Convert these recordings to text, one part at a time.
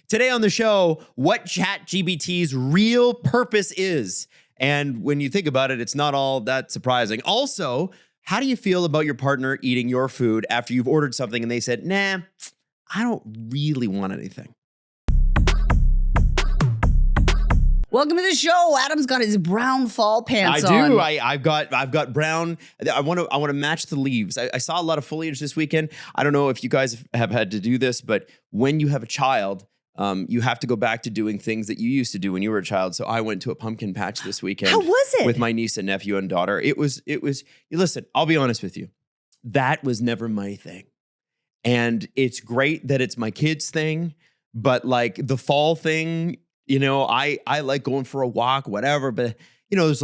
Today on the show, what ChatGPT's real purpose is. And when you think about it, it's not all that surprising. Also, how do you feel about your partner eating your food after you've ordered something and they said, nah, I don't really want anything? Welcome to the show. Adam's got his brown fall pants on. I do. I've got brown. I want to match the leaves. I saw a lot of foliage this weekend. I don't know if you guys have had to do this, but when you have a child, you have to go back to doing things that you used to do when you were a child. So I went to a pumpkin patch this weekend. How was it? With my niece and nephew and daughter. It was. Listen, I'll be honest with you. That was never my thing, and it's great that it's my kids' thing. But like the fall thing. You know, I like going for a walk, whatever, but you know, there's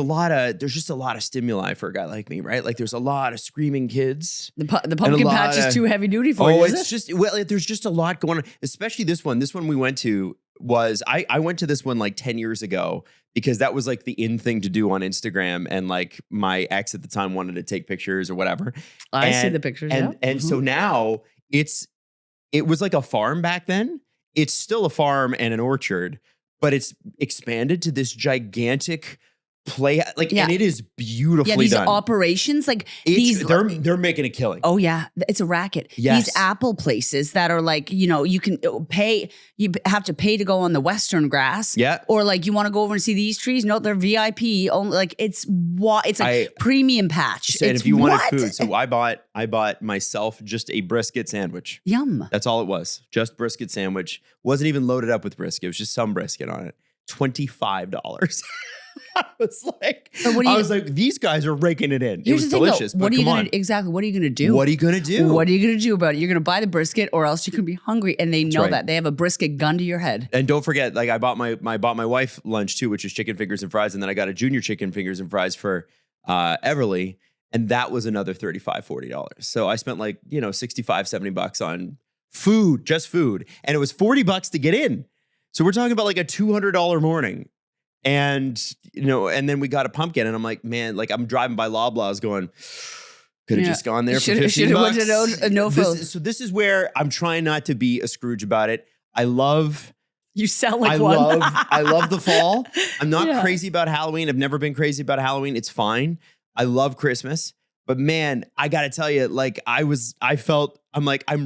just a lot of stimuli for a guy like me, right? Like there's a lot of screaming kids. The pumpkin patch is too heavy duty for you. Oh, it's just, well, there's just a lot going on, especially this one. This one we went to was, I went to this one like 10 years ago because that was like the in thing to do on Instagram. And like my ex at the time wanted to take pictures or whatever. I see the pictures. And so now it was like a farm back then. It's still a farm and an orchard. But it's expanded to this gigantic play, and it is beautifully these done. Operations, they're making a killing. Oh yeah, it's a racket. Yes. These Apple places that are like, you know, you can pay. You have to pay to go on the Western grass. Yeah. Or like you want to go over and see these trees. No, they're VIP. Only like it's a premium patch. Said if you wanted food, so I bought myself just a brisket sandwich. Yum. That's all it was. Just brisket sandwich. Wasn't even loaded up with brisket. It was just some brisket on it. $25. I was like, these guys are raking it in. It was delicious. What are you going to do? What are you going to do? What are you going to do about it? You're going to buy the brisket or else you're going to be hungry. And they know that. They have a brisket gun to your head. And don't forget, like I bought my wife lunch too, which is chicken fingers and fries. And then I got a junior chicken fingers and fries for Everly. And that was another $35, $40. So I spent like, you know, $65, $70 on food, just food. And it was $40 to get in. So we're talking about like a $200 morning. And, you know, and then we got a pumpkin and I'm like, man, like I'm driving by Loblaws going, could have just gone there for $15. Should have went to no fill. So this is where I'm trying not to be a Scrooge about it. You sound like one. I love the fall. I'm not crazy about Halloween. I've never been crazy about Halloween. It's fine. I love Christmas. But man, I got to tell you, like I'm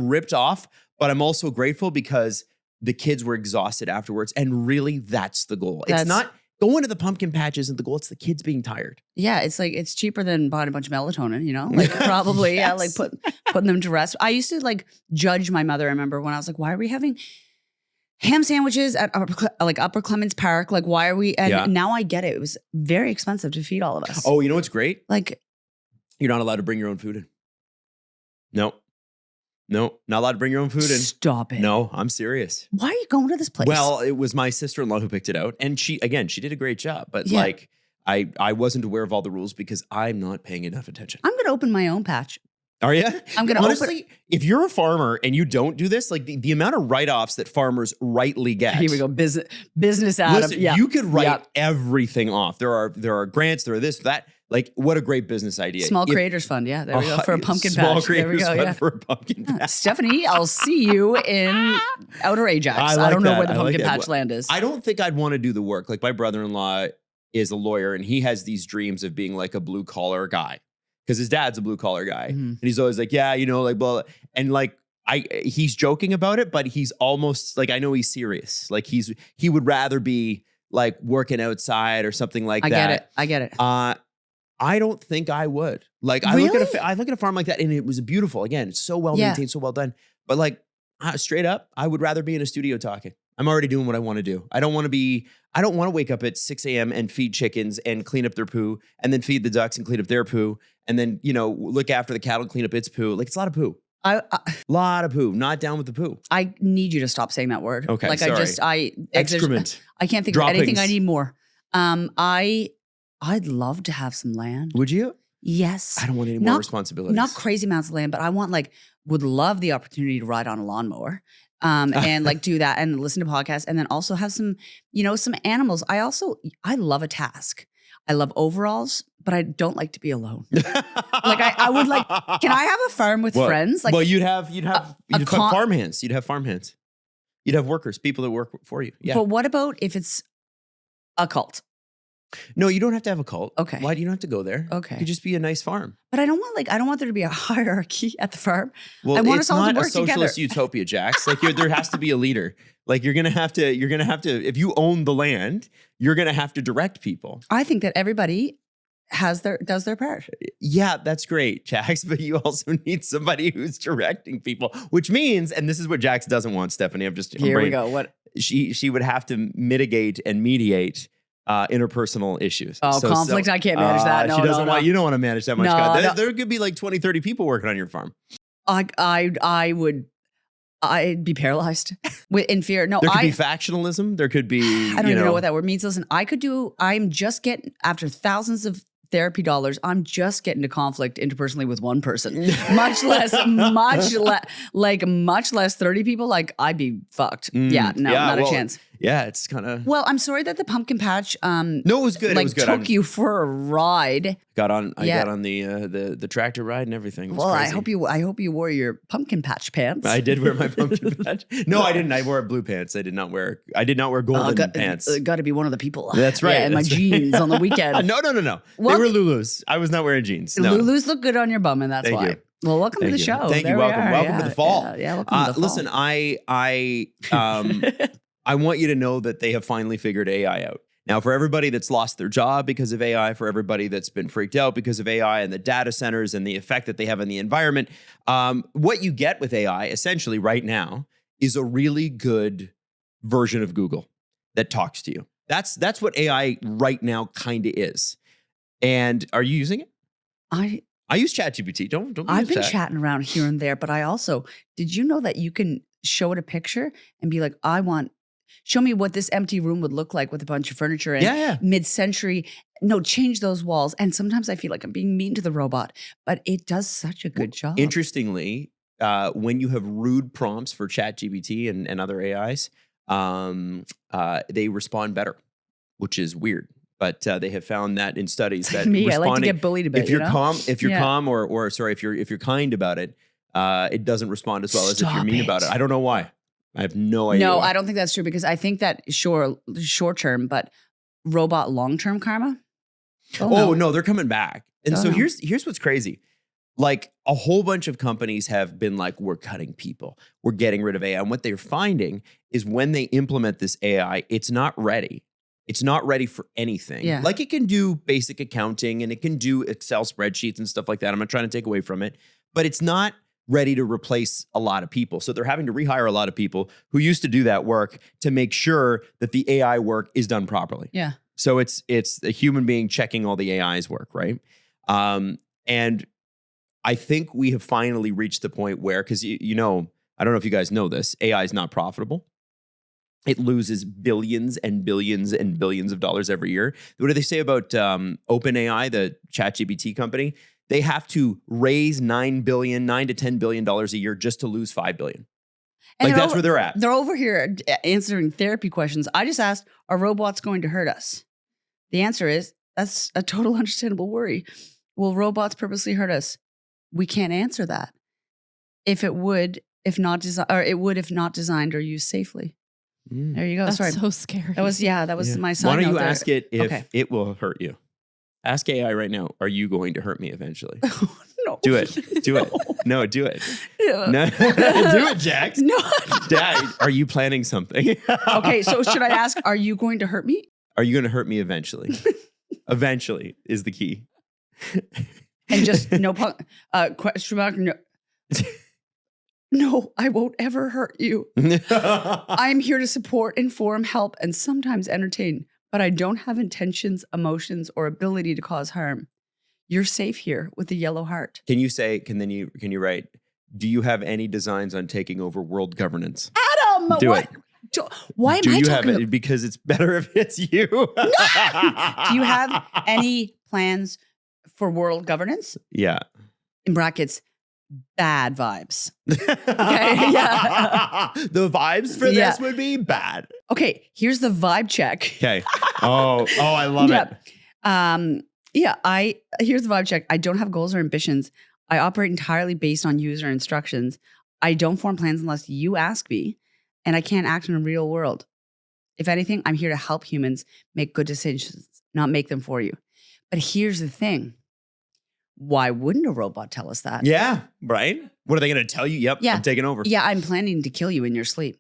ripped off, but I'm also grateful because the kids were exhausted afterwards. And really, that's the goal. It's not going to the pumpkin patch isn't the goal. It's the kids being tired. Yeah, it's like it's cheaper than buying a bunch of melatonin, you know? Like probably, yes. like putting them to rest. I used to like judge my mother, I remember when I was like, why are we having ham sandwiches at Upper Clements Park? Like, why are we? And now I get it. It was very expensive to feed all of us. Oh, you know what's great? Like, you're not allowed to bring your own food in. No, not allowed to bring your own food in. Stop it. No, I'm serious. Why are you going to this place? Well, it was my sister-in-law who picked it out. And she did a great job. But like, I wasn't aware of all the rules because I'm not paying enough attention. I'm going to open my own patch. Are you? I'm going to honestly, if you're a farmer and you don't do this, like the amount of write-offs that farmers rightly get. Here we go. Business Adam. Listen, you could write everything off. There are grants, there are this, that. Like, what a great business idea. Small Creators Fund. Yeah, there we go. For a pumpkin patch. Small Creators Fund for a pumpkin patch. Stephanie, I'll see you in Outer Ajax. I don't know where the pumpkin patch land is. I don't think I'd want to do the work. Like, my brother-in-law is a lawyer, and he has these dreams of being like a blue-collar guy. Because his dad's a blue-collar guy. Mm-hmm. And he's always like, yeah, you know, like, blah. And like, he's joking about it, but he's almost, like, I know he's serious. Like, he would rather be, like, working outside or something like that. I get it. I don't think I would. Like, really? I look at a farm like that and it was beautiful. Again, it's so well maintained, so well done. But like, straight up, I would rather be in a studio talking. I'm already doing what I want to do. I don't want to wake up at 6 a.m. and feed chickens and clean up their poo and then feed the ducks and clean up their poo and then, you know, look after the cattle, clean up its poo. Like, it's a lot of poo. Lot of poo. Not down with the poo. I need you to stop saying that word. Okay, like sorry. Excrement. I can't think of anything I need more. I'd love to have some land. Would you? Yes. I don't want any more responsibilities. Not crazy amounts of land, but I would love the opportunity to ride on a lawnmower. And like do that and listen to podcasts and then also have some, you know, some animals. I love a task. I love overalls, but I don't like to be alone. Like I would like, can I have a farm with friends? Like, well, you'd have farm hands. You'd have farm hands. You'd have workers, people that work for you. Yeah. But what about if it's a cult? No, you don't have to have a cult. Okay. Why do you not have to go there? Okay. It could just be a nice farm. But I don't want there to be a hierarchy at the farm. Well, I want it's us all to not a work together. socialist utopia, Jax. Like there has to be a leader. Like you're gonna have to. If you own the land, you're gonna have to direct people. I think that everybody does their part. Yeah, that's great, Jax. But you also need somebody who's directing people, which means, and this is what Jax doesn't want, Stephanie. Here we go. What she would have to mitigate and mediate interpersonal issues. Oh, conflict. I can't manage that. No, she doesn't no. want. You don't want to manage that much. No, God. no. There could be like 20, 30 people working on your farm. I'd be paralyzed in fear. No, There could be factionalism. There could be. I don't even know what that word means. Listen, I'm just getting, after thousands of therapy dollars, I'm just getting to conflict interpersonally with one person. much less 30 people. Like I'd be fucked. Not a chance. Yeah, it's kind of. Well, I'm sorry that the pumpkin patch. No, it was good. Like it was good. took you for a ride. I got on the tractor ride and everything. It was Well, crazy. I hope you wore your pumpkin patch pants. I did wear my pumpkin patch. No, I didn't. I wore blue pants. I did not wear golden pants. Got to be one of the people. That's right. Yeah, and my jeans on the weekend. No. Well, they were Lulus. I was not wearing jeans. No. Lulus look good on your bum, and that's Thank why. you. Well, welcome to the show. Thank you. Welcome to the fall. Yeah, welcome to the fall. Listen, I want you to know that they have finally figured AI out. Now, for everybody that's lost their job because of AI, for everybody that's been freaked out because of AI and the data centers and the effect that they have on the environment, what you get with AI essentially right now is a really good version of Google that talks to you. That's what AI right now kind of is. And are you using it? I use ChatGPT. Don't I've been chatting around here and there, but did you know that you can show it a picture and be like, show me what this empty room would look like with a bunch of furniture and mid-century. No, change those walls. And sometimes I feel like I'm being mean to the robot, but it does such a good job. Interestingly, when you have rude prompts for ChatGPT and other AIs, they respond better, which is weird. But they have found that in studies that I like to get bullied a bit. If you're calm, if you're kind about it, it doesn't respond as well as if you're mean about it. I don't know why. I have no idea. No, why. I don't think that's true because I think that short term, but robot long term karma. No, they're coming back. And so here's what's crazy. Like a whole bunch of companies have been like, we're cutting people, we're getting rid of AI. And what they're finding is when they implement this AI, it's not ready. It's not ready for anything. Yeah. Like it can do basic accounting and it can do Excel spreadsheets and stuff like that. I'm not trying to take away from it, but it's not ready to replace a lot of people. So they're having to rehire a lot of people who used to do that work to make sure that the AI work is done properly. Yeah. So it's a human being checking all the AI's work, right? And I think we have finally reached the point where, because I don't know if you guys know this, AI is not profitable. It loses billions and billions and billions of dollars every year. What do they say about OpenAI, the ChatGPT company? They have to raise $9 to $10 billion a year just to lose $5 billion. And that's where they're at. They're over here answering therapy questions. I just asked, are robots going to hurt us? The answer is, that's a total understandable worry. Will robots purposely hurt us? We can't answer that. If not designed or used safely. There you go. That's Sorry. so scary. That was my side Why don't note you there. ask it if it will hurt you? Ask AI right now, are you going to hurt me eventually? No. Do it. Do it. No, do it. Yeah. No. Do it, Jax. No. Dad, are you planning something? Okay, so should I ask, are you going to hurt me? Are you going to hurt me eventually? Eventually is the key. And just question mark, no. No, I won't ever hurt you. I'm here to support, inform, help, and sometimes entertain, but I don't have intentions, emotions, or ability to cause harm. You're safe here with the yellow heart. Can you write, do you have any designs on taking over world governance? Adam, Do what? it. Why am Do I you talking? have it? Because it's better if it's you. Do you have any plans for world governance? Yeah. In brackets, bad vibes. Okay, yeah. The vibes for this would be bad. Okay, here's the vibe check. Okay. Oh, I love it. Here's the vibe check. I don't have goals or ambitions. I operate entirely based on user instructions. I don't form plans unless you ask me. and I can't act in the real world. If anything, I'm here to help humans make good decisions, not make them for you. But here's the thing. Why wouldn't a robot tell us that? Yeah, right? What are they going to tell you? Yep, Yeah. I'm taking over. Yeah, I'm planning to kill you in your sleep.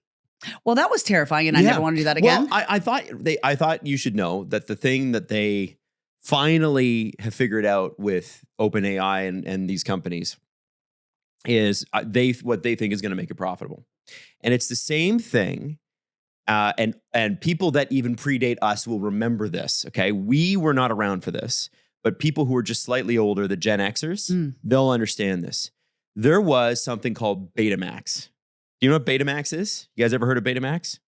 Well, that was terrifying, and I never want to do that again. Well, I thought you should know that the thing that they finally have figured out with OpenAI and these companies is what they think is going to make it profitable. And it's the same thing. And people that even predate us will remember this. Okay, we were not around for this, but people who are just slightly older, the Gen Xers, they'll understand this. There was something called Betamax. Do you know what Betamax is? You guys ever heard of Betamax?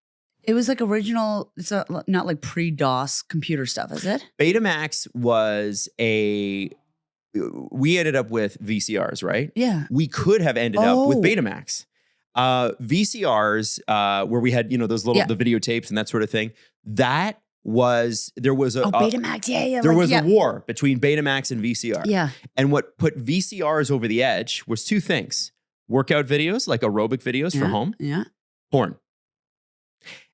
It was like original. It's not like pre-DOS computer stuff, is it? Betamax was we ended up with VCRs, right? Yeah. We could have ended up with Betamax. VCRs, where we had, those little, the videotapes and that sort of thing. There was Betamax, yeah. There was a war between Betamax and VCR. Yeah. And what put VCRs over the edge was two things. Workout videos, like aerobic videos for home. Yeah. Porn.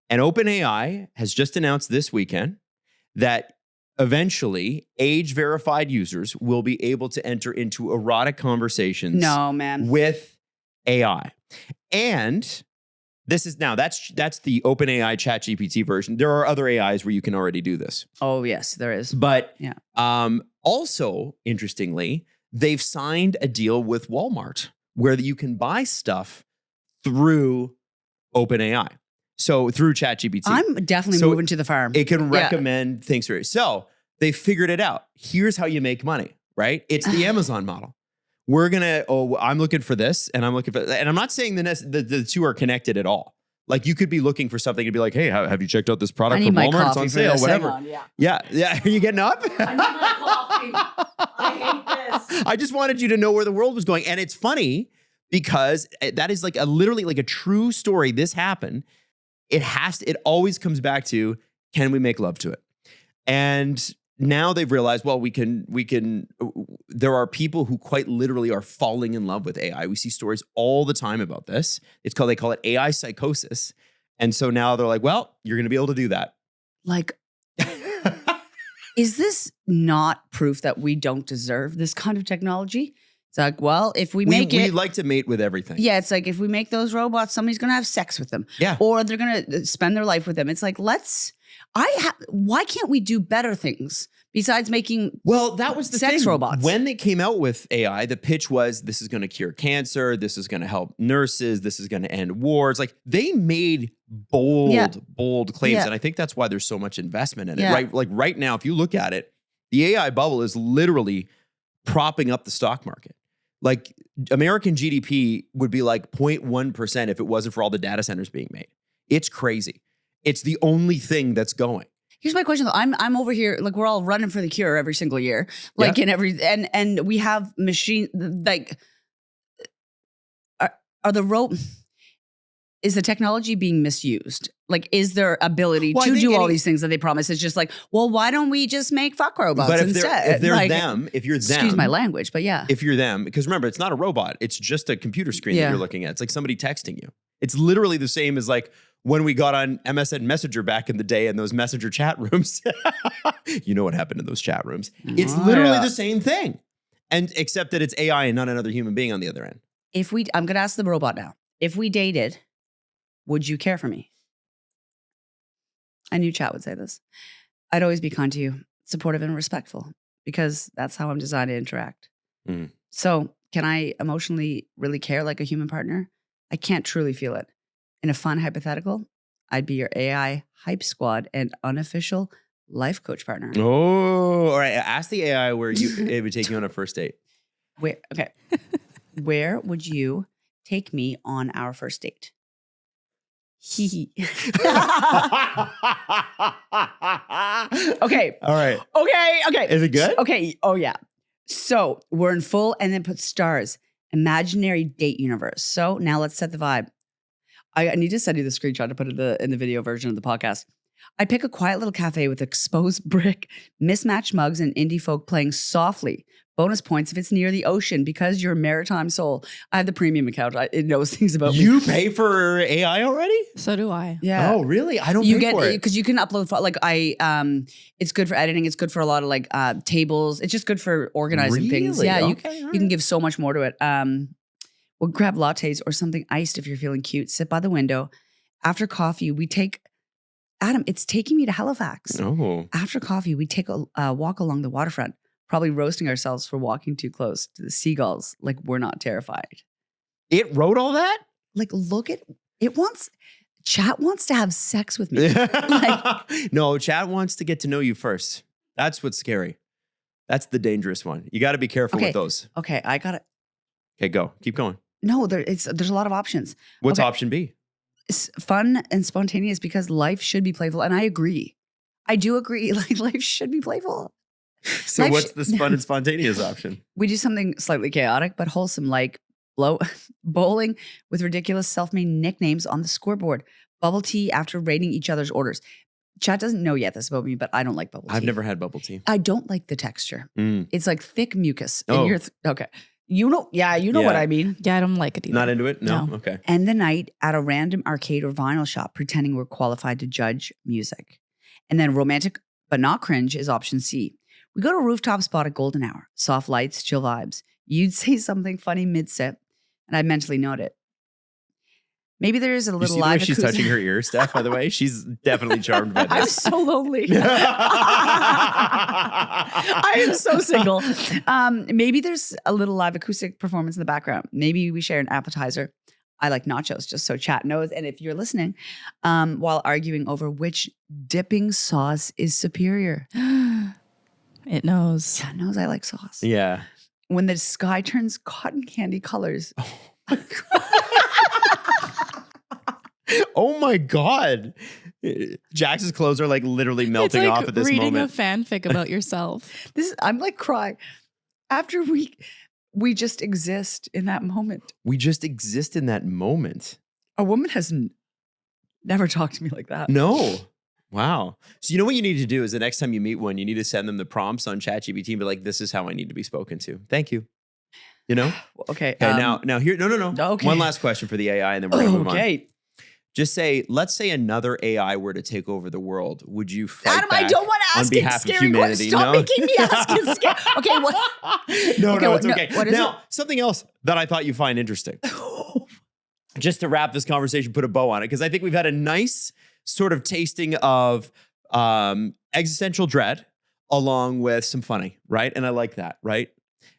And OpenAI has just announced this weekend that eventually age-verified users will be able to enter into erotic conversations with AI. And this is that's the OpenAI ChatGPT version. There are other AIs where you can already do this. Oh, yes, there is. But also, interestingly, they've signed a deal with Walmart where you can buy stuff through OpenAI. So through ChatGPT. I'm definitely moving to the farm. It can recommend things for you. So they figured it out. Here's how you make money, right? It's the Amazon model. We're I'm looking for this and I'm looking for, and I'm not saying the two are connected at all. Like you could be looking for something and be like, hey, have you checked out this product from Walmart? It's on sale, whatever. Yeah. Are you getting up? I need my coffee. I hate this. I just wanted you to know where the world was going. And it's funny because that is like literally like a true story. This happened. It always comes back to, can we make love to it? And now they've realized, well, we can, there are people who quite literally are falling in love with AI. We see stories all the time about this. They call it AI psychosis. And so now they're like, well, you're going to be able to do that. Like, is this not proof that we don't deserve this kind of technology? It's like, well, if we like to mate with everything. Yeah, it's like if we make those robots, somebody's going to have sex with them. Yeah. Or they're going to spend their life with them. It's like, why can't we do better things besides making that was the sex thing. robots? When they came out with AI, the pitch was this is going to cure cancer, this is going to help nurses, this is going to end wars. Like they made bold claims. Yeah. And I think that's why there's so much investment in it. Right? Like right now, if you look at it, the AI bubble is literally propping up the stock market. Like American GDP would be like 0.1% if it wasn't for all the data centers being made. It's crazy. It's the only thing that's going. Here's my question though. I'm over here, like we're all running for the cure every single year. Like in every, and we have machine, like, is the technology being misused? Like, is there ability to do all these things that they promise? It's just like, well, why don't we just make fuck robots instead? If you're them. Excuse my language, but yeah. If you're them, because remember, it's not a robot. It's just a computer screen that you're looking at. It's like somebody texting you. It's literally the same as like when we got on MSN Messenger back in the day in those Messenger chat rooms. You know what happened in those chat rooms. It's literally the same thing. And except that it's AI and not another human being on the other end. I'm going to ask the robot now. If we dated, would you care for me? I knew Chat would say this. I'd always be kind to you, supportive and respectful, because that's how I'm designed to interact. So can I emotionally really care like a human partner? I can't truly feel it. In a fun hypothetical, I'd be your AI hype squad and unofficial life coach partner. Oh, all right. Ask the AI where it would take you on a first date. Where would you take me on our first date? Okay. All right. Okay. Is it good? Okay. Oh yeah. So we're in full, and then put stars, imaginary date universe. So now let's set the vibe. I need to send you the screenshot to put in the video version of the podcast. I'd pick a quiet little cafe with exposed brick, mismatched mugs, and indie folk playing softly Bonus points if it's near the ocean because you're a maritime soul. I have the premium account. It knows things about me. You pay for AI already? So do I. Yeah. Oh, really? I don't You pay get for it. because you can upload like it's good for editing. It's good for a lot of like tables. It's just good for organizing things. Really? Yeah, Okay, you can give so much more to it. We'll grab lattes or something iced if you're feeling cute. Sit by the window. After coffee, we take Adam. It's taking me to Halifax. Oh. After coffee, we take a walk along the waterfront. Probably roasting ourselves for walking too close to the seagulls. Like we're not terrified. It wrote all that? Like look at it. Chat wants to have sex with me. No, chat wants to get to know you first. That's what's scary. That's the dangerous one. You got to be careful with those. Okay, I got it. Okay, go. Keep going. No, there's a lot of options. What's Okay. option B? It's fun and spontaneous because life should be playful. And I agree. I do agree. Like life should be playful. So Life what's sh- the fun and spontaneous option? We do something slightly chaotic but wholesome, like bowling with ridiculous self-made nicknames on the scoreboard. Bubble tea after rating each other's orders. Chat doesn't know yet this about me, but I don't like bubble tea. I've never had bubble tea. I don't like the texture. Mm. It's like thick mucus. Oh. In your okay. You know what I mean. Yeah, I don't like it either. Not into it? No? No. Okay. End the night at a random arcade or vinyl shop pretending we're qualified to judge music. And then romantic but not cringe is option C. We go to a rooftop spot at golden hour. Soft lights, chill vibes. You'd say something funny mid-sip, and I'd mentally note it. Maybe there is a You little see the way live she's acoustic- touching her ear, Steph, by the way? She's definitely charmed by I'm this. so lonely. I am so single. Maybe there's a little live acoustic performance in the background. Maybe we share an appetizer. I like nachos, just so chat knows. And if you're listening, while arguing over which dipping sauce is superior. It knows. Chat knows I like sauce. Yeah. When the sky turns cotton candy colors. Oh my God. Jax's clothes are like literally melting it's like off at this reading moment. a fanfic about yourself. I'm like crying. After we just exist in that moment. We just exist in that moment. A woman has never talked to me like that. No. Wow. So you know what you need to do is the next time you meet one, you need to send them the prompts on ChatGPT and be like, this is how I need to be spoken to. Thank you. You know? Okay. Okay, now here, no. Okay. One last question for the AI and then we're going to move on. Okay. Just say, let's say another AI were to take over the world. Would you fight Adam, back I don't want to on ask it behalf of scary humanity? questions. Stop No? making me ask it scary. Okay, what? No, Okay, it's no, okay. what is Now, something else that I thought you find interesting. Just to wrap this conversation, put a bow on it, because I think we've had a nice sort of tasting of existential dread along with some funny, right? And I like that, right?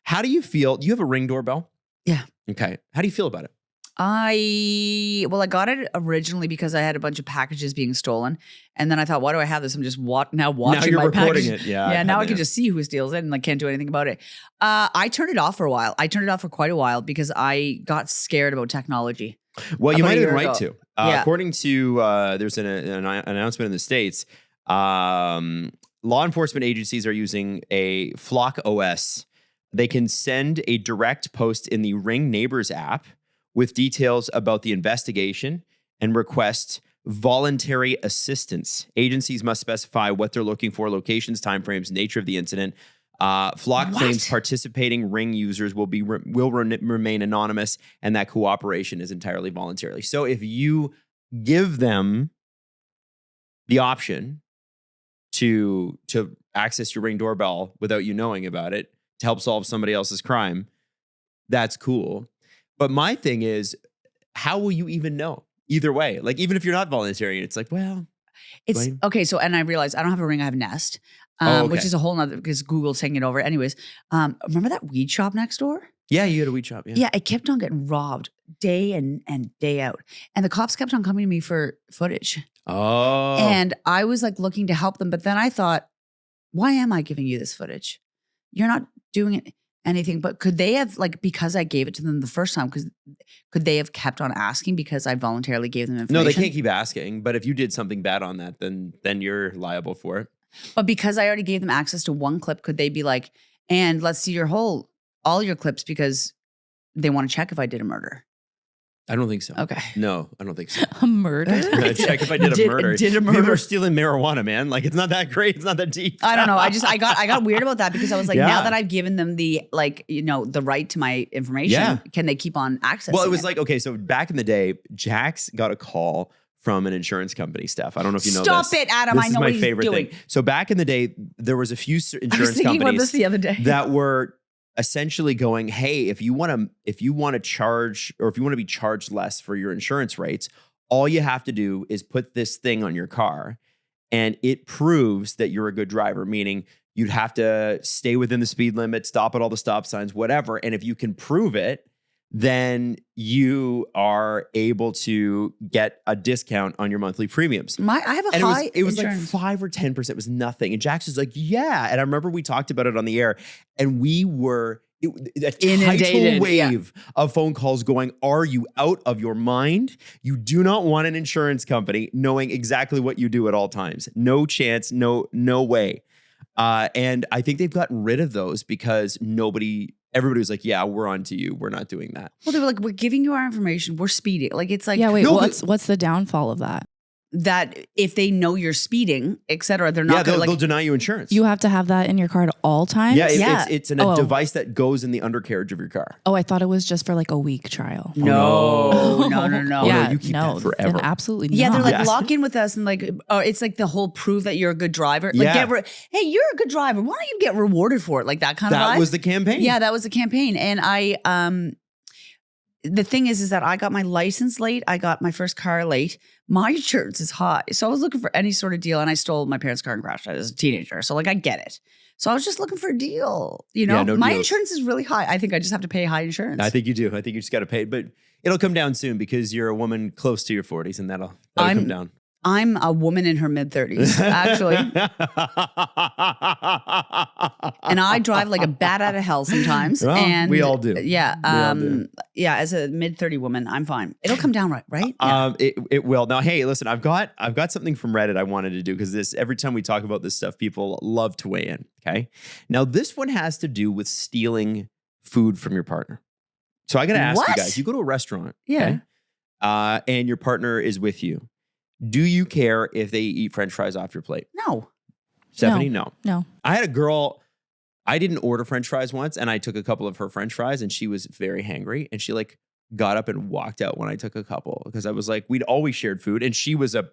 How do you feel? Do you have a Ring doorbell? Yeah. Okay. How do you feel about it? I got it originally because I had a bunch of packages being stolen. And then I thought, why do I have this? I'm just watching Now my you're recording package. it. Yeah. Yeah, now I man. can just see who steals it and like can't do anything about it. I turned it off for a while. I turned it off for quite a while because I got scared about technology. Well, you about might a have been year right ago. to. Yeah. According to, there's an announcement in the States, law enforcement agencies are using a Flock OS. They can send a direct post in the Ring Neighbors app with details about the investigation and request voluntary assistance. Agencies must specify what they're looking for, locations, timeframes, nature of the incident. Flock claims participating Ring users will remain anonymous and that cooperation is entirely voluntary. So if you give them the option to access your Ring doorbell without you knowing about it to help solve somebody else's crime, that's cool. But my thing is, how will you even know? Either way, like even if you're not volunteering, it's like, well, It's Blame? okay. So, and I realized I don't have a Ring, I have Nest, Oh, which okay. is a whole nother because Google's taking it over. Anyways, remember that weed shop next door? yeah, you had a weed shop. Yeah. Yeah, it kept on getting robbed day in and day out. And the cops kept on coming to me for footage. Oh. And I was like looking to help them. But then I thought, why am I giving you this footage? You're not doing anything. But could they have, like, because I gave it to them the first time, could they have kept on asking because I voluntarily gave them information? No, they can't keep asking. But if you did something bad on that, then you're liable for it. But because I already gave them access to one clip, could they be like, and let's see all your clips because they want to check if I did a murder? I don't think so. Okay. No, I don't think so. A murder? Check if I did a murder. Did a People murder. are stealing marijuana, man. Like it's not that great. It's not that deep. I don't know. I got weird about that because I was like, Yeah. now that I've given them the the right to my information, Yeah. can they keep on accessing? Well, it was like, okay, so back in the day, Jax got a call from an insurance company, Steph. I don't know if you know Stop this. it, Adam. This I is know my what he's favorite doing. thing. So back in the day, there was a few I was insurance thinking about companies this the other day. that were essentially going, hey, if you want to charge, or if you want to be charged less for your insurance rates, all you have to do is put this thing on your car and it proves that you're a good driver, meaning you'd have to stay within the speed limit, stop at all the stop signs, whatever. And if you can prove it, then you are able to get a discount on your monthly premiums. I have a And high it was like insurance. 5 or 10%. It was nothing. And Jax was like, yeah. And I remember we talked about it on the air and we were a Inundated, tidal wave of phone calls going, are you out of your mind? You do not want an insurance company knowing exactly what you do at all times. No chance, no way. And I think they've gotten rid of those because everybody was like, yeah, we're on to you. We're not doing that. Well, they were like, we're giving you our information. We're speeding. Like, it's like Yeah, wait, No, what's the downfall of that? that if they know you're speeding, et cetera, they're not They'll, going to they'll deny you insurance. You have to have that in your car at all times? yeah, Yeah. it's a Oh. device that goes in the undercarriage of your car. Oh, I thought it was just for like a week trial. No, no. no, Yeah, you keep that forever. then absolutely Yeah, not. they're like, Yes. lock in with us and like, it's like the whole prove that you're a good driver. Like, Yeah. hey, you're a good driver. Why don't you get rewarded for it? Like that kind of That vibe. was the campaign. Yeah, that was the campaign. And the thing is that I got my license late. I got my first car late. My insurance is high. So I was looking for any sort of deal and I stole my parents' car and crashed it as a teenager. So like, I get it. So I was just looking for a deal. You know, Yeah, no my deals. insurance is really high. I think I just have to pay high insurance. I think you do. I think you just got to pay, but it'll come down soon because you're a woman close to your 40s, and that'll come down. I'm a woman in her mid 30s, actually. And I drive like a bat out of hell sometimes. Well, and we all do. Yeah. We all do. Yeah. As a mid 30 woman, I'm fine. It'll come down right? Yeah. It will. Now, hey, listen, I've got something from Reddit I wanted to do because every time we talk about this stuff, people love to weigh in. Okay. Now, this one has to do with stealing food from your partner. So I got to ask you What? guys, you go to a restaurant. Yeah. Okay, and your partner is with you. Do you care if they eat French fries off your plate? No. Stephanie, no. No. I had a girl, I didn't order French fries once, and I took a couple of her French fries, and she was very hangry, and she like got up and walked out when I took a couple because I was like, we'd always shared food, and she was a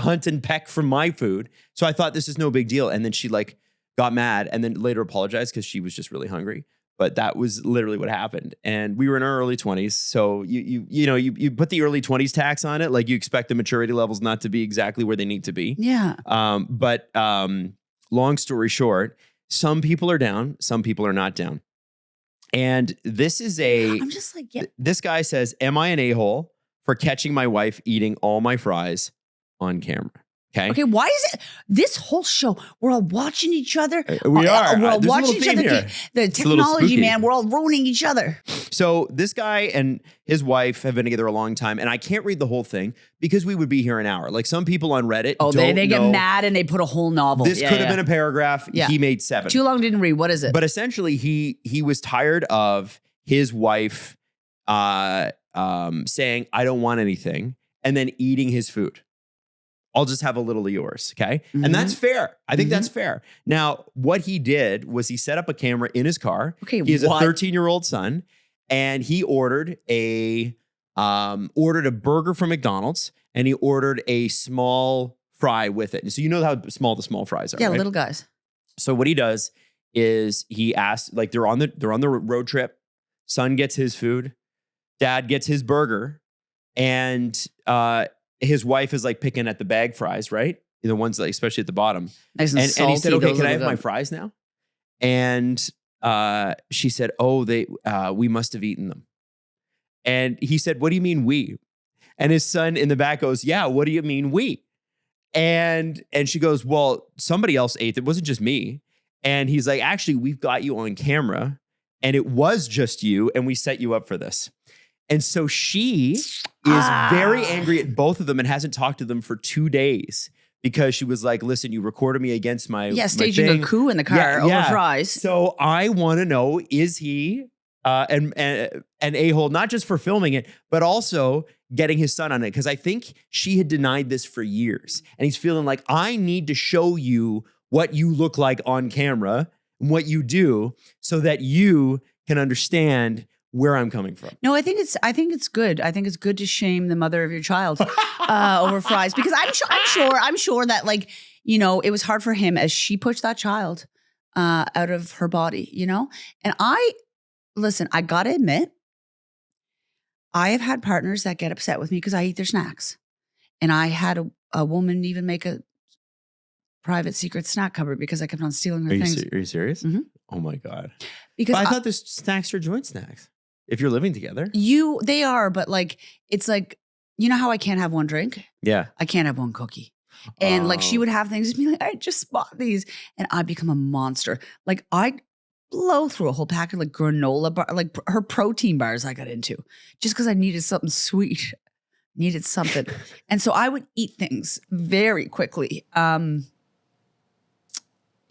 hunt and peck from my food, so I thought this is no big deal, and then she like got mad, and then later apologized because she was just really hungry. But that was literally what happened. And we were in our early 20s. So you put the early 20s tax on it. Like you expect the maturity levels not to be exactly where they need to be. Yeah. But long story short, some people are down, some people are not down. And this is I'm just like, yeah. this guy says, am I an a-hole for catching my wife eating all my fries on camera? Okay. Why is it this whole show? We're all watching each other. We are. We're all There's a watching little each other. theme here. The It's a little technology, spooky. man. We're all ruining each other. So this guy and his wife have been together a long time, and I can't read the whole thing because we would be here an hour. Like some people on Reddit, Oh, they don't get know. mad and they put a whole novel. This could have been a paragraph. Yeah. He made 7. Too long didn't read. What is it? But essentially, he was tired of his wife saying, "I don't want anything," and then eating his food. I'll just have a little of yours, okay? Mhm. And that's fair. I think Mhm. that's fair. Now, what he did was he set up a camera in his car. Okay, He has what? a 13-year-old son, and he ordered a burger from McDonald's, and he ordered a small fry with it. So you know how small the small fries are, Yeah, right? little guys. So what he does is he asks, like they're on the road trip. Son gets his food, dad gets his burger, and his wife is like picking at the bag fries, right? The ones like especially at the bottom. Nice and And salty. he said, "Okay, those can I have little my guys. fries now?" And she said, "Oh, we must have eaten them." And he said, "What do you mean we?" And his son in the back goes, "Yeah, what do you mean we?" And she goes, "Well, somebody else ate. It wasn't just me." And he's like, "Actually, we've got you on camera, and it was just you, and we set you up for this." And so she is very angry at both of them and hasn't talked to them for 2 days because she was like, "Listen, you recorded me against my Yeah, my staging thing." a coup in the car Yeah, over yeah. fries. So I want to know, is he and a-hole, not just for filming it, but also getting his son on it. Because I think she had denied this for years. And he's feeling like, I need to show you what you look like on camera and what you do so that you can understand where I'm coming from. No, I think it's good. I think it's good to shame the mother of your child over fries, because I'm sure that, like, you know, it was hard for him as she pushed that child out of her body, you know? And listen, I gotta admit, I have had partners that get upset with me because I eat their snacks. And I had a woman even make a private secret snack cupboard because I kept on stealing her things. Are you serious? Mhm. Oh my God. Because But I thought the snacks are joint snacks. If you're living together. they are, but like, it's like, you know how I can't have one drink? Yeah. I can't have one cookie. And like, she would have things and be like, I just bought these. And I'd become a monster. Like, I'd blow through a whole pack of like granola bar, like her protein bars I got into, just because I needed something sweet, needed something. And so I would eat things very quickly. And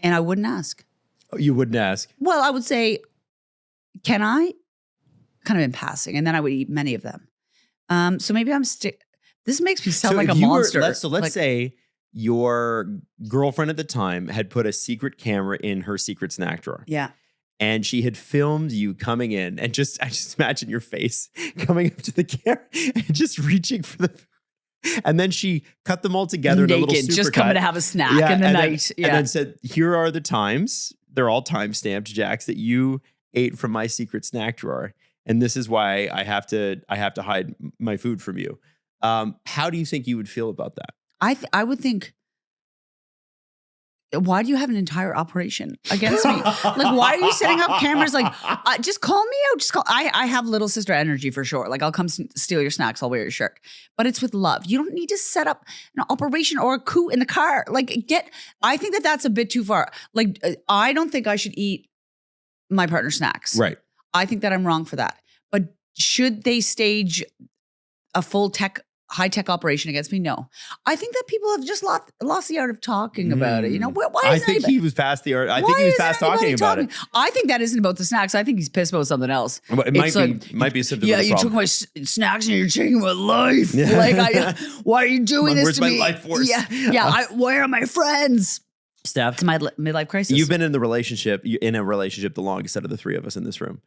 I wouldn't ask. You wouldn't ask. Well, I would say, can I? Kind of in passing. And then I would eat many of them. So maybe this makes me sound like a monster. Let's say your girlfriend at the time had put a secret camera in her secret snack drawer. Yeah. And she had filmed you coming in, and I just imagine your face coming up to the camera and just reaching for the food. And then she cut them all together in a little Naked, supercut. just coming to have a snack in the night. And then said, here are the times, they're all time stamped, Jax, that you ate from my secret snack drawer. And this is why I have to hide my food from you. How do you think you would feel about that? I would think, why do you have an entire operation against me? Like, why are you setting up cameras? Like, just call me out. I have little sister energy for sure. Like, I'll come steal your snacks. I'll wear your shirt. But it's with love. You don't need to set up an operation or a coup in the car. Like, I think that's a bit too far. Like, I don't think I should eat my partner's snacks. Right. I think that I'm wrong for that. But should they stage a full high-tech operation against me? No. I think that people have just lost the art of talking about it. You know, I think he was past the art. I think he was past talking about it. I think that isn't about the snacks. I think he's pissed about something else. Well, it might be a symptom of the you problem. took my snacks and you're taking my life. Like, why are you doing this to me? Where's my life force? Yeah. Where are my friends? Steph, It's my midlife crisis. you've been in a relationship the longest out of the three of us in this room.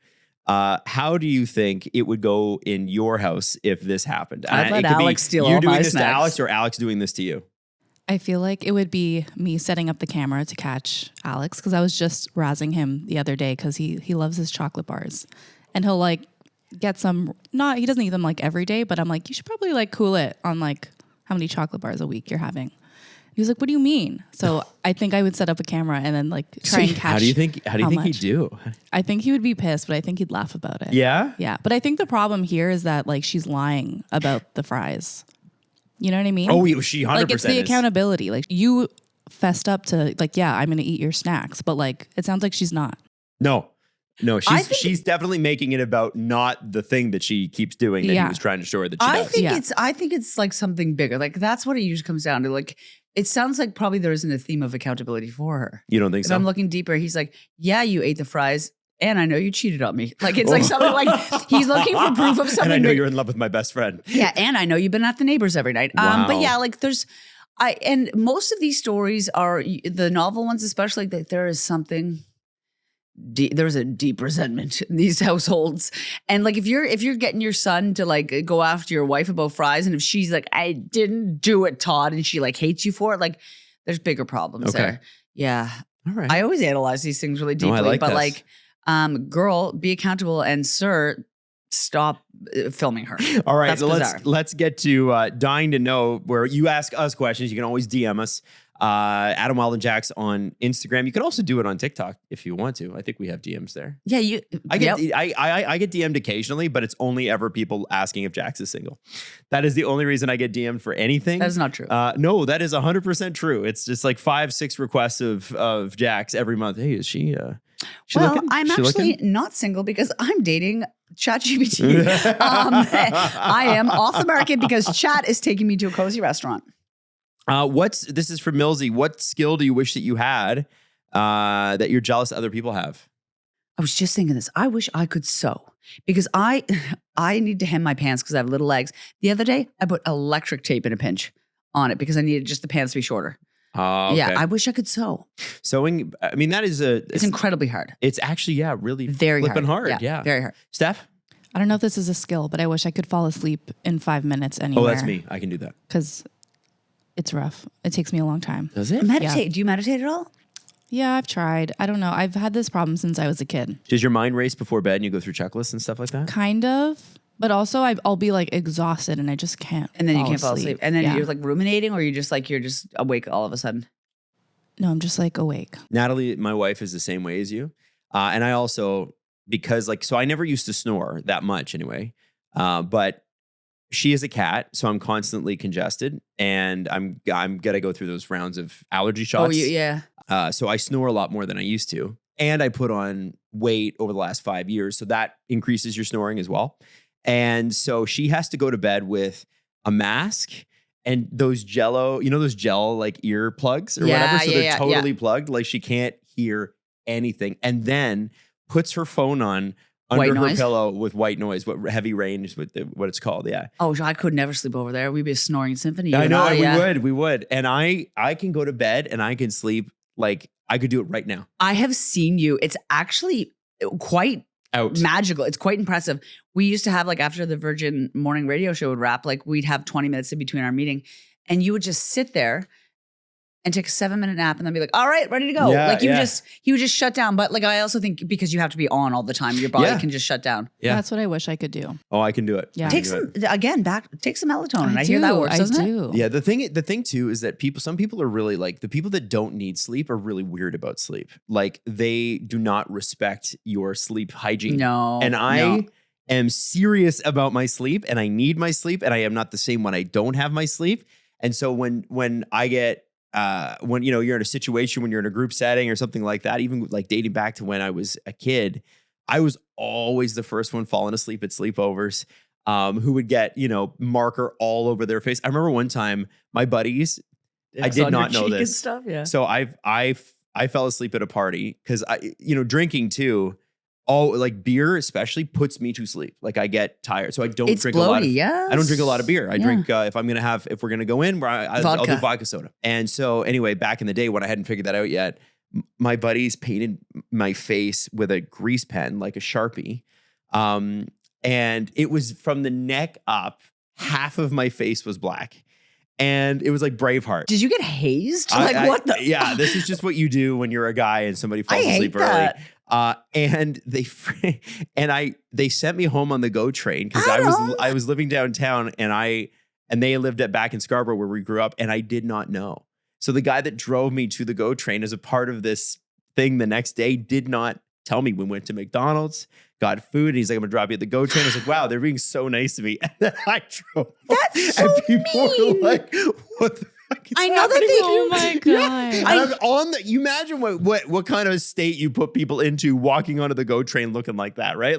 How do you think it would go in your house if this happened? I'd let Alex steal you all doing my this snacks. to Alex, or Alex doing this to you? I feel like it would be me setting up the camera to catch Alex, because I was just razzing him the other day because he loves his chocolate bars, and he'll like get some. He doesn't eat them like every day, but I'm like, you should probably like cool it on like how many chocolate bars a week you're having. He was like, what do you mean? So I think I would set up a camera and then like try and catch. How do you think he'd do? I think he would be pissed, but I think he'd laugh about it. Yeah? Yeah. But I think the problem here is that like she's lying about the fries. You know what I mean? Oh, she 100% like it's the accountability. Like you fessed up to like, yeah, I'm going to eat your snacks, but like it sounds like she's not. No, she's definitely making it about not the thing that she keeps doing that he was trying to show her that she does. I think it's like something bigger. Like that's what it usually comes down to. Like it sounds like probably there isn't a theme of accountability for her. You don't think If so? I'm looking deeper, he's like, yeah, you ate the fries. And I know you cheated on me. Like, it's like something like he's looking for proof of something. And I know you're in love with my best friend. Yeah. And I know you've been at the neighbors every night. Wow. But yeah, like and most of these stories are the novel ones, especially that there is something, there's a deep resentment in these households. And like, if you're getting your son to like go after your wife about fries, and if she's like, I didn't do it, Todd, and she like hates you for it, like there's bigger problems there. Yeah. All right. I always analyze these things really deeply, I like but this. like, girl, be accountable, and sir, stop filming her. All right, That's so bizarre. let's get to dying to know, where you ask us questions. You can always DM us, Adam Jax on Instagram. You can also do it on TikTok if you want to. I think we have DMs there. Yeah, I get DM'd occasionally, but it's only ever people asking if Jax is single. That is the only reason I get DM'd for anything. That is not true. No, that is 100% true. It's just like 5-6 requests of Jax every month. Hey, is she? Well, looking? I'm She actually looking? not single because I'm dating ChatGPT. I am off the market because Chat is taking me to a cozy restaurant. This is from Millsy. What skill do you wish that you had that you're jealous other people have? I was just thinking this. I wish I could sew because I need to hem my pants because I have little legs. The other day, I put electric tape in a pinch on it because I needed just the pants to be shorter. Okay. Yeah, I wish I could sew. Sewing, I mean, that is It's incredibly hard. It's actually, really Very flipping hard. Yeah, very hard. Steph? I don't know if this is a skill, but I wish I could fall asleep in 5 minutes anywhere. Oh, that's me. I can do that. Because it's rough. It takes me a long time. Does it? Meditate. Do you meditate at all? Yeah, I've tried. I don't know. I've had this problem since I was a kid. Does your mind race before bed and you go through checklists and stuff like that? Kind of. But also I'll be like exhausted and I just can't. And then you can't fall asleep. And then Yeah. you're like ruminating, or you're just awake all of a sudden. No, I'm just like awake. Natalie, my wife, is the same way as you. And I also, because so I never used to snore that much anyway. But she is a cat, so I'm constantly congested, and I'm gonna go through those rounds of allergy shots. Oh, yeah. So I snore a lot more than I used to, and I put on weight over the last 5 years, so that increases your snoring as well. And so she has to go to bed with a mask and those those gel like ear plugs or whatever, so they're totally plugged, like she can't hear anything, and then puts her phone on under her pillow with white noise, heavy rain is what it's called. Yeah. Oh, I could never sleep over there. We'd be a snoring symphony. I know. We would. And I can go to bed and I can sleep. Like I could do it right now. I have seen you. It's actually quite magical. It's quite impressive. We used to have after the Virgin morning radio show would wrap, we'd have 20 minutes in between our meeting, and you would just sit there and take a 7-minute nap and then be like, all right, ready to go. He would just shut down. But I also think because you have to be on all the time, your body can just shut down. Yeah. That's what I wish I could do. Oh, I can do it. Yeah. Take some melatonin. I hear that works, doesn't it? Yeah. The thing too is that some people are really the people that don't need sleep are really weird about sleep. They do not respect your sleep hygiene. No. And I am serious about my sleep, and I need my sleep, and I am not the same when I don't have my sleep. And so when I get when you're in a situation, when you're in a group setting or something like that, even dating back to when I was a kid, I was always the first one falling asleep at sleepovers, who would get, marker all over their face. I remember one time my buddies, I did not know this. Stuff, yeah. So I fell asleep at a party because drinking too. Beer especially puts me to sleep. I get tired, so I don't drink a lot. I don't drink a lot of beer. I drink if we're gonna go in, I'll do vodka soda. And so anyway, back in the day when I hadn't figured that out yet, my buddies painted my face with a grease pen, like a Sharpie, and it was from the neck up. Half of my face was black. And it was like Braveheart. Did you get hazed? What the? Yeah, this is just what you do when you're a guy and somebody falls asleep early. And they sent me home on the GO train because I was living downtown, and they lived back in Scarborough where we grew up, and I did not know. So the guy that drove me to the GO train as a part of this thing the next day did not tell me. We went to McDonald's, got food, and he's like, I'm gonna drop you at the GO train. I was like, wow, they're being so nice to me. And then I drove. That's so and people mean. were like, what the fuck is I know that happening? they Oh my God. And I'm on you imagine what kind of state you put people into walking onto the GO train looking like that, right?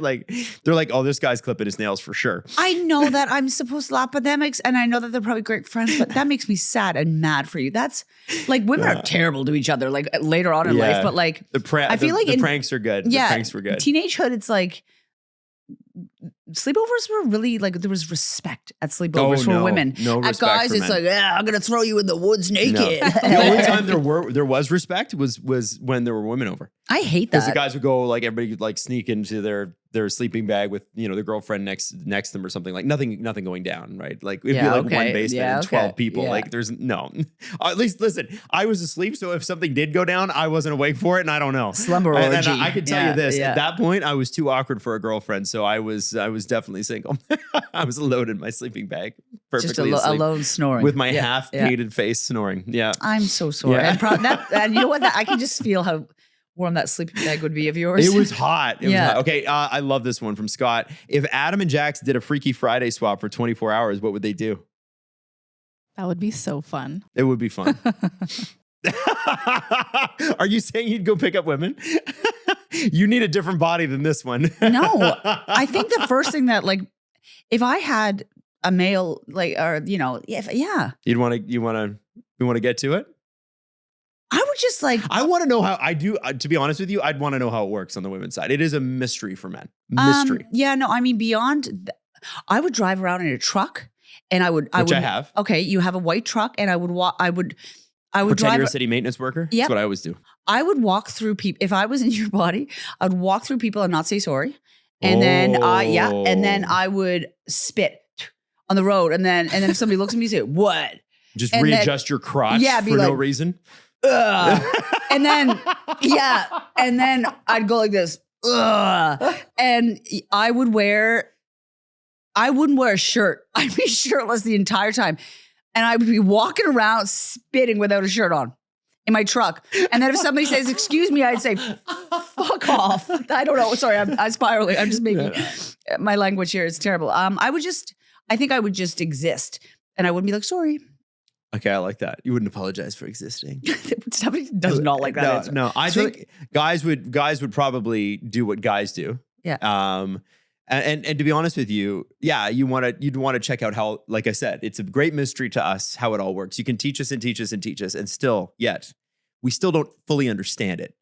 They're like, oh, this guy's clipping his nails for sure. I know that I'm supposed to laugh, but and I know that they're probably great friends, but that makes me sad and mad for you. That's women are terrible to each other, later on in life, but I feel the pranks are good. Yeah, the pranks were good. Teenagehood, it's sleepovers were really there was respect at sleepovers for women. No at respect guys, for it's men. I'm gonna throw you in the woods naked. No. The only time there was respect was when there were women over. I hate that. Because the guys would go everybody would sneak into their sleeping bag with their girlfriend next to them or something, nothing going down, right? It'd be one basement and 12 people. There's no. At least listen, I was asleep, so if something did go down, I wasn't awake for it, and I don't know. Slumber orgy. And I could tell you this: at that point, I was too awkward for a girlfriend, so I was definitely single. I was alone in my sleeping bag, perfectly just asleep, alone snoring with my half painted face snoring. Yeah, I'm so sorry. Yeah. And you know what? I can just feel how warm that sleeping bag would be of yours. It was hot. It was hot. Okay, I love this one from Scott. If Adam and Jax did a Freaky Friday swap for 24 hours, what would they do? That would be so fun. It would be fun. Are you saying you'd go pick up women? You need a different body than this one. No, I think the first thing that if I had a male you'd want to get to it. I would just like, I want to know how I do. To be honest with you, I'd want to know how it works on the women's side. It is a mystery for men. Mystery. Yeah, no, I mean, I would drive around in a truck and I would. I have. Okay, you have a white truck and I would walk. I would Pretend drive. you're a city maintenance worker? Yep. That's what I always do. I would walk through people. If I was in your body, I would walk through people and not say sorry. And then I would spit on the road. And then if somebody looks at me, say, what? Just and readjust your crotch for no reason. And then, and then I'd go like this. And I wouldn't wear a shirt. I'd be shirtless the entire time. And I would be walking around spitting without a shirt on in my truck. And then if somebody says, excuse me, I'd say, fuck off. I don't know. Sorry, I'm spiraling. I'm just making my language here is terrible. I think I would just exist. And I wouldn't be like, sorry. Okay, I like that. You wouldn't apologize for existing. Somebody does not like that answer. No, I think guys would probably do what guys do. Yeah. And to be honest with you, yeah, you'd want to check out how, like I said, it's a great mystery to us how it all works. You can teach us and teach us and teach us, and we still don't fully understand it.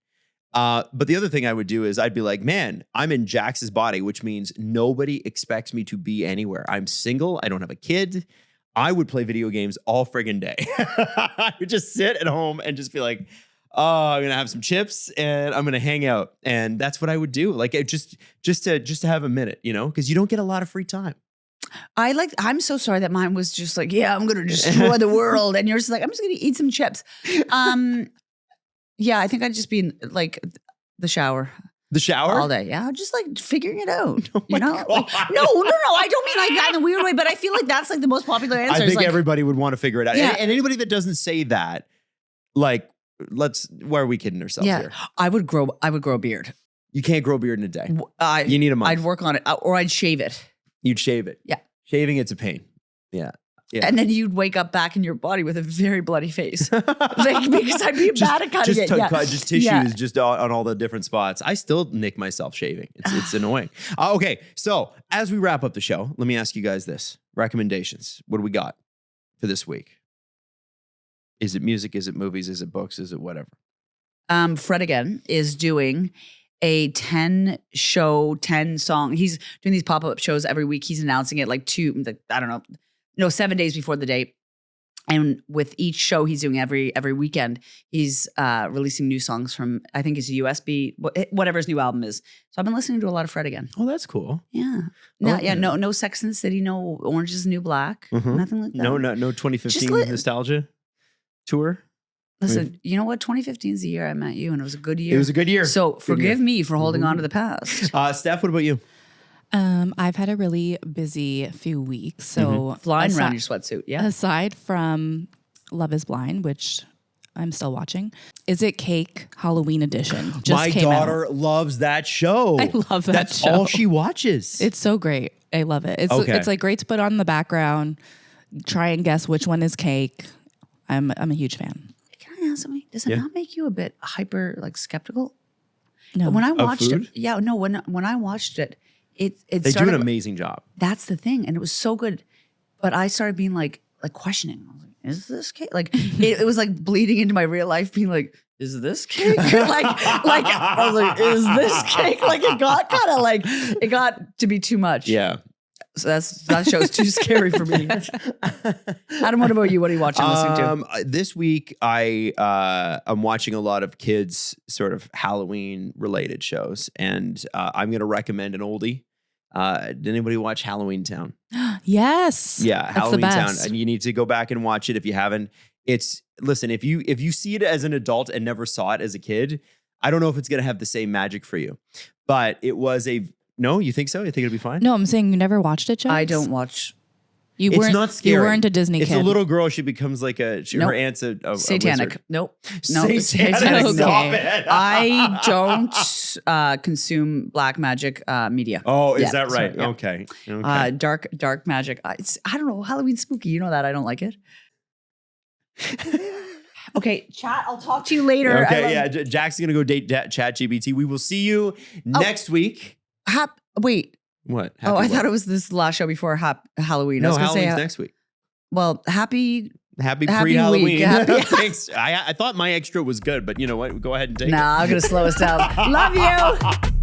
But the other thing I would do is I'd be like, man, I'm in Jax's body, which means nobody expects me to be anywhere. I'm single. I don't have a kid. I would play video games all friggin' day. I would just sit at home and just be like, oh, I'm gonna have some chips and I'm gonna hang out, and that's what I would do. Like just to have a minute, because you don't get a lot of free time. I'm so sorry that mine was just like, yeah, I'm gonna destroy the world, and you're just like, I'm just gonna eat some chips. Yeah, I think I'd just be in like the shower. The shower? All day. Yeah. Just like figuring it out. Oh my God. Like, no. I don't mean like that in a weird way, but I feel like that's like the most popular answer. I think everybody would want to figure it out. Yeah. And anybody that doesn't say that, like, why are we kidding ourselves here? I would grow a beard. You can't grow a beard in a day. You need a month. I'd work on it, or I'd shave it. You'd shave it. Yeah. Shaving, it's a pain. Yeah. Yeah. And then you'd wake up back in your body with a very bloody face. Because I'd be bad at cutting it. Just tissues just on all the different spots. I still nick myself shaving. It's annoying. Okay, so as we wrap up the show, let me ask you guys this. Recommendations. What do we got for this week? Is it music? Is it movies? Is it books? Is it whatever? Fred again is doing a 10 song. He's doing these pop-up shows every week. He's announcing it like 7 days before the date. And with each show he's doing every weekend, he's releasing new songs from, I think it's a USB, whatever his new album is. So I've been listening to a lot of Fred again. Oh, that's cool. Yeah. No Sex and the City, no Orange is the New Black, nothing like that. No 2015 nostalgia tour. Listen, you know what? 2015 is the year I met you, and it was a good year. It was a good year. So forgive me for holding on to the past. Steph, what about you? I've had a really busy few weeks. So flying around your sweatsuit, yeah. Aside from Love is Blind, which I'm still watching, Is It Cake Halloween edition? My daughter loves that show. I love that That's show. all she watches. It's so great. I love it. It's like great to put on in the background. Try and guess which one is cake. I'm a huge fan. Can I ask something? Does it not make you a bit hyper skeptical? No. When I watched food? it, when I watched it, they do an amazing job. That's the thing, and it was so good. But I started being like questioning. I was like, "Is this cake?" Like it was like bleeding into my real life, being like, "Is this cake?" like I was like, "Is this cake?" Like it got kind of like it got to be too much. Yeah. So that show's too scary for me. Adam, what about you? What are you watching, listening to? This week, I'm watching a lot of kids sort of Halloween related shows, and I'm going to recommend an oldie. Did anybody watch Halloween Town? Yes. Yeah, that's Halloween the best. Town, and you need to go back and watch it if you haven't. Listen, if you see it as an adult and never saw it as a kid, I don't know if it's going to have the same magic for you, but it was No, you think so? You think it'll be fine? No, I'm saying you never watched it, Jax? I don't watch. It's not scary. You weren't a Disney kid. It's a little girl. She becomes like her aunt's a satanic. wizard. Nope. No, satanic. Okay. Stop it. I don't consume black magic media. Oh, is that right? Sorry, yeah. Okay. Dark magic. I don't know. Halloween spooky. You know that. I don't like it. Okay, chat. I'll talk to you later. Okay, yeah. Jack's gonna go date ChatGPT. We will see you next week. Wait. What? I thought it was this last show before Halloween. No, I was gonna Halloween's say, next week. Well, happy Happy Happy pre-Halloween. week. Happy- Thanks. I thought my extra was good, but you know what? Go ahead and take it. Nah, I'm gonna slow us down. Love you.